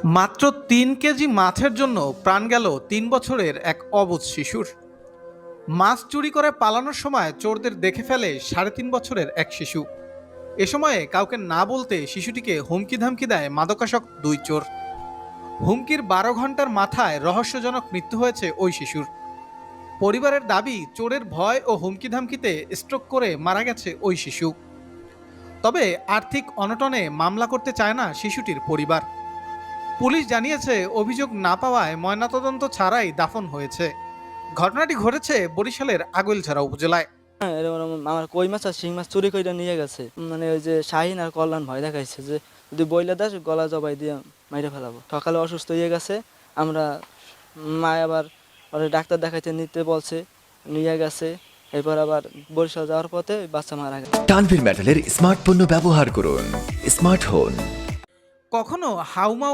মাত্র ৩ কেজি মাছের জন্য প্রাণ গেল ৩ বছরের এক অবুঝ শিশুর। মাছ চুরি করে পালানোর সময় চোরদের দেখে ফেলে ৩.৫ বছরের এক শিশু। এ সময়ে কাউকে না বলতে শিশুটিকে হুমকি ধামকি দেয় মাদকাসক্ত ২ চোর। হুমকির ১২ ঘন্টার মাথায় রহস্যজনক মৃত্যু হয়েছে ওই শিশুর। পরিবারের দাবি, চোরের ভয় ও হুমকি ধামকিতে স্ট্রোক করে মারা গেছে ওই শিশু। তবে আর্থিক অনটনে মামলা করতে চায় না শিশুটির পরিবার। পুলিশ জানিয়েছে, অভিযোগ না পাওয়ায় ময়নাতদন্ত ছাড়াই দাফন হয়েছে। ঘটনাটি ঘটেছে বরিশালের আগৈলঝাড়া উপজেলায়। হ্যাঁ, এরকম আমার কই মাছ আর শিং মাছ চুরি কইরা নিয়ে গেছে। মানে ওই যে শাহিন আর কল্যাণ ভয় দেখাইছে যে যদি বইলা দাস গলা জবাই দিয়ে মাইরে ফেলাবো। সকালে অসুস্থ হয়ে গেছে। আমরা মা আবার ওরে ডাক্তার দেখাইতে নিতে বলছে, নিয়ে গেছে। এরপর আবার বরিশাল যাওয়ার পথে বাচ্চা মারা গেছে। তানভীর মেটালের স্মার্ট পণ্য ব্যবহার করুন। স্মার্ট হোন। কখনো হাউমাউ